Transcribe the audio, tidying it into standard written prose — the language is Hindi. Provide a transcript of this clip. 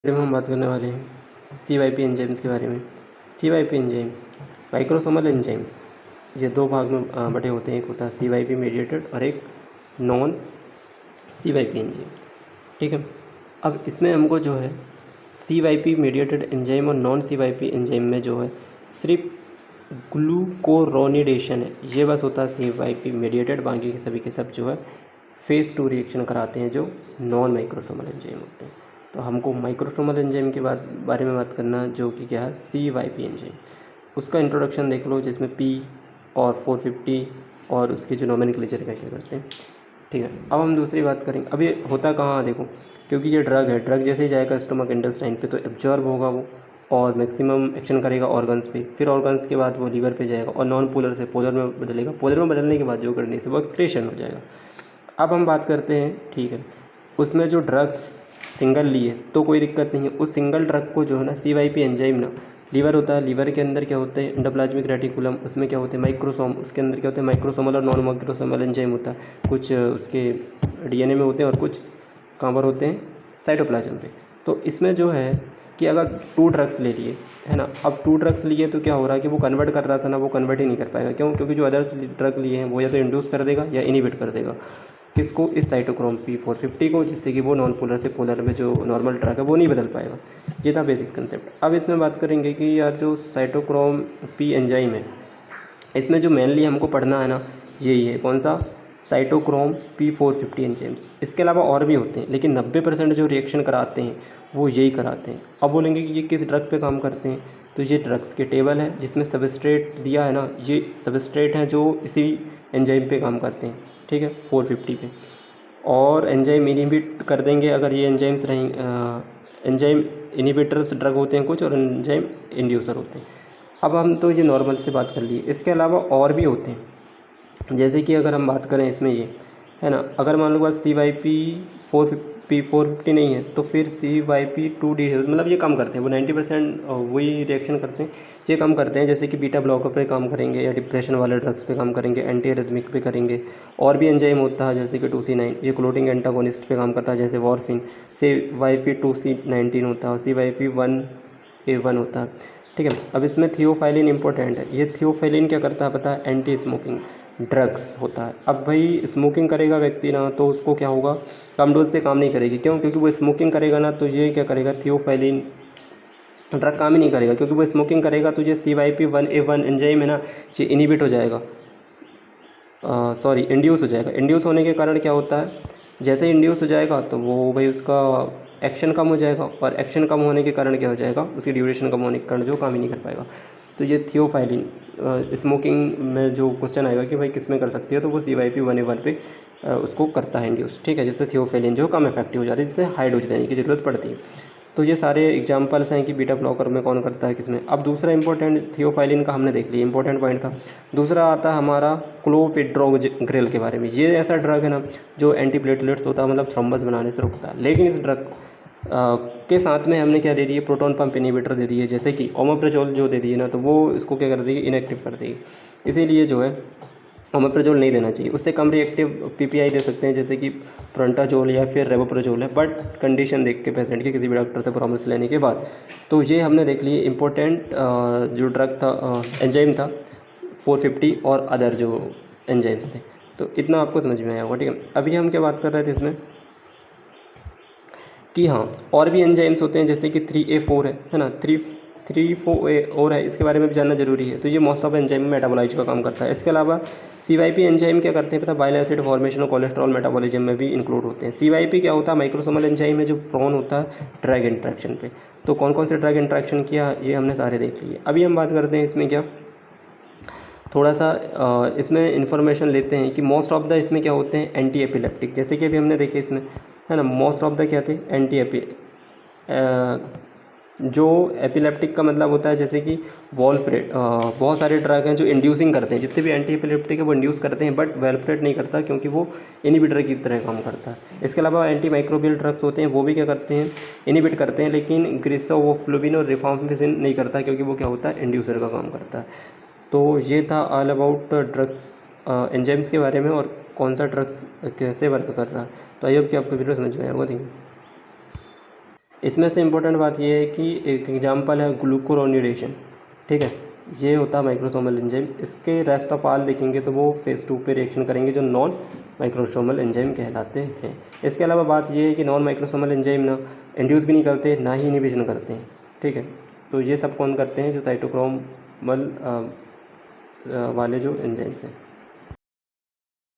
में हम बात करने वाले हैं CYP एंजाइम्स के बारे में। CYP एंजाइम माइक्रोसोमल एंजाइम, ये दो भाग में बटे होते हैं। एक होता है CYP मीडिएटेड और एक नॉन CYP एंजाइम। ठीक है, अब इसमें हमको जो है CYP मीडिएटेड एंजाइम और नॉन CYP एंजाइम में जो है सिर्फ ग्लूकोरोनिडेशन है, ये बस होता है CYP मीडिएटेड। बाकी के सभी के सब जो है फेज़ 2 रिएक्शन कराते हैं, जो नॉन माइक्रोसोमल एंजाइम होते हैं। तो हमको माइक्रोसोमल एंजाइम के बारे में बात करना, जो कि क्या है CYP एंजाइम। उसका इंट्रोडक्शन देख लो, जिसमें P और 450 और उसके जो नोमेनक्लेचर कैसे करते हैं। ठीक है, अब हम दूसरी बात करेंगे। अब ये होता कहाँ देखो, क्योंकि ये ड्रग है, ड्रग जैसे ही जाएगा स्टमक इंटेस्टाइन पे तो एब्जॉर्ब होगा वो, और मैक्सिमम एक्शन करेगा ऑर्गन्स पे, फिर ऑर्गन्स के बाद वो लीवर पे जाएगा और नॉन पोलर से पोलर में बदलेगा। पोलर में बदलने के बाद जो करने से वो एक्सक्रीशन हो जाएगा। अब हम बात करते हैं, ठीक है, उसमें जो ड्रग्स सिंगल लिए तो कोई दिक्कत नहीं है। उस सिंगल ड्रग को जो है ना CYP एंजाइम ना, लीवर होता है, लीवर के अंदर क्या होते हैं एंडोप्लाज्मिक रेटिकुलम, उसमें क्या होते हैं माइक्रोसोम, उसके अंदर क्या होते हैं माइक्रोसोमल और नॉन माइक्रोसोमल एंजाइम होता है। कुछ उसके DNA में होते हैं और कुछ कहाँ पर होते हैं साइटोप्लाज्म पे। तो इसमें जो है कि अगर 2 ड्रग्स ले लिए है ना, अब 2 ड्रग्स लिए तो क्या हो रहा है कि वो कन्वर्ट कर रहा था ना, वो कन्वर्ट ही नहीं कर पाएगा। क्यों? क्योंकि जो अदर्स ड्रग लिए हैं वो या तो इंड्यूस कर देगा या इनिबिट कर देगा किसको, इस साइटोक्रोम P450 को, जिससे कि वो नॉन पोलर से पोलर में जो नॉर्मल ड्रग है वो नहीं बदल पाएगा। ये था बेसिक कंसेप्ट। अब इसमें बात करेंगे कि यार जो साइटोक्रोम P एंजाइम है, इसमें जो मेनली हमको पढ़ना है ना, यही है कौन सा, साइटोक्रोम P450 एंजाइम्स। इसके अलावा और भी होते हैं, लेकिन 90% जो रिएक्शन कराते हैं वो यही कराते हैं। अब बोलेंगे कि ये किस ड्रग पे काम करते हैं, तो ये ड्रग्स के टेबल है जिसमें सबस्ट्रेट दिया है ना, ये सबस्ट्रेट हैं जो इसी एंजाइम पे काम करते हैं। ठीक है, 450 पे। और एंजाइम इनिबिट कर देंगे अगर ये एंजाइम्स रहें। एंजाइम इनिबिटर्स ड्रग होते हैं कुछ, और एंजाइम इंड्यूसर होते हैं। अब हम तो ये नॉर्मल से बात कर लिए, इसके अलावा और भी होते हैं। जैसे कि अगर हम बात करें इसमें ये है ना, अगर मान लो बस CYP 450 नहीं है तो फिर CYP2D है, मतलब ये कम करते हैं, वो 90% वही रिएक्शन करते हैं, ये कम करते हैं। जैसे कि बीटा ब्लॉकर पे काम करेंगे, या डिप्रेशन वाले ड्रग्स पे काम करेंगे, एंटी एरिथमिक पे करेंगे। और भी एंजाइम होता है जैसे कि 2C9, ये क्लोटिंग एंटागोनिस्ट पे काम करता है, जैसे वॉर्फिन। CYP2C19 होता है, CYP1A1 होता है। ठीक है, अब इसमें थियोफाइलिन इंपॉर्टेंट है। ये थियोफाइलिन क्या करता है पता है, एंटी स्मोकिंग ड्रग्स होता है। अब भाई स्मोकिंग करेगा व्यक्ति ना, तो उसको क्या होगा, कम डोज पे काम नहीं करेगी। क्यों? क्योंकि वो स्मोकिंग करेगा ना, तो ये क्या करेगा, थियोफाइलिन ड्रग काम ही नहीं करेगा, क्योंकि वो स्मोकिंग करेगा तो ये CYP1A1 एंजाइम है ना, ये इनिबिट हो जाएगा, सॉरी इंड्यूस हो जाएगा। इंड्यूस होने के कारण क्या होता है, जैसे ही इंड्यूस हो जाएगा तो वो भाई उसका एक्शन कम हो जाएगा, और एक्शन कम होने के कारण क्या हो जाएगा, उसकी ड्यूरेशन कम होने के कारण जो काम ही नहीं कर पाएगा। तो ये थियोफाइलिन, स्मोकिंग में जो क्वेश्चन आएगा कि भाई किस में कर सकती है, तो वो CYP1A1 पे उसको करता है इंड्यूस। ठीक है, जिससे थियोफाइलिन जो कम इफेक्टिव हो जाती है, जिससे हाई डोज देने की ज़रूरत पड़ती है। तो ये सारे एग्जांपल्स हैं कि बीटा ब्लॉकर में कौन करता है किसमें। अब दूसरा इंपॉर्टेंट थियोफाइलिन का हमने देख लिया, इंपॉर्टेंट पॉइंट था। दूसरा आता है हमारा क्लोपिड्रोग्रिल के बारे में। ये ऐसा ड्रग है ना जो एंटीप्लेटलेट्स होता है, मतलब थ्रोम्बस बनाने से रुकता है। लेकिन इस ड्रग के साथ में हमने क्या दे दिए, प्रोटॉन पंप इनिबिटर दे दिए, जैसे कि ओमेप्राजोल जो दे दिए ना, तो वो इसको क्या कर देगी, इनएक्टिव कर देगी। इसीलिए जो है ओमेप्राजोल नहीं देना चाहिए। उससे कम रिएक्टिव PPI दे सकते हैं, जैसे कि प्रोंटाजोल या फिर रेवोप्राजोल है, बट कंडीशन देख के पेशेंट के किसी भी डॉक्टर से परामर्श लेने के बाद। तो ये हमने देख लिए इंपॉर्टेंट जो ड्रग था, एंजाइम था 450 और अदर जो एंजाइम्स थे। तो इतना आपको समझ में आया होगा। ठीक है, अभी हम क्या बात कर रहे थे इसमें कि हाँ, और भी एंजाइम्स होते हैं, जैसे कि 3A4 है ना, 3,4 और है, इसके बारे में भी जानना जरूरी है। तो ये मोस्ट ऑफ एंजाइम मेटाबोलाइज का काम करता है। इसके अलावा CYP एंजाइम क्या करते हैं पता है, बाइल एसिड फॉर्मेशन और कोलेस्ट्रॉल मेटाबॉलिज्म में भी इंक्लूड होते हैं। CYP क्या होता है, माइक्रोसोमल एंजाइम है जो प्रोन होता है ड्रग इंट्रैक्शन पे। तो कौन कौन से ड्रग इंट्रैक्शन किया, ये हमने सारे देख लिए। अभी हम बात करते हैं इसमें क्या, थोड़ा सा इसमें इन्फॉर्मेशन लेते हैं कि मोस्ट ऑफ द इसमें क्या होते हैं, एंटी एपिलेप्टिक। जैसे कि अभी हमने देखे इसमें है ना, मोस्ट ऑफ द क्या थे, जो एपिलेप्टिक का मतलब होता है, जैसे कि वॉल्प्रेट, बहुत सारे ड्रग हैं जो इंड्यूसिंग करते हैं। जितने भी एंटी एपिलेप्टिक है वो इंड्यूस करते हैं, बट वेलप्रेट नहीं करता, क्योंकि वो इनिबिटर की तरह काम करता है। इसके अलावा एंटी माइक्रोबियल ड्रग्स होते हैं, वो भी क्या करते हैं, इनिबिट करते हैं, लेकिन ग्रिसोफ्लुविन और रिफाम्पिसिन नहीं करता, क्योंकि वो क्या होता है, इंड्यूसर का काम करता है। तो ये था ऑल अबाउट ड्रग्स एंजाइम्स के बारे में, और कौन सा ड्रग्स कैसे वर्क कर रहा है। तो आई होप कि आपको वीडियो समझ में आया होगा। Thank you. इसमें से इम्पोर्टेंट बात ये है कि एक एग्जांपल है ग्लूकुरोनिडेशन, ठीक है, ये होता है माइक्रोसोमल एंजाइम। इसके रेस्ट ऑफ ऑल देखेंगे तो वो फेज़ 2 पे रिएक्शन करेंगे जो नॉन माइक्रोसोमल एंजाइम कहलाते हैं। इसके अलावा बात ये है कि नॉन माइक्रोसोमल एंजाइम ना इंड्यूस भी नहीं करते, ना ही इनिबिशन करते हैं, ठीक है। तो ये सब कौन करते हैं, जो साइटोक्रोमल वाले जो एंजाइम्स हैं।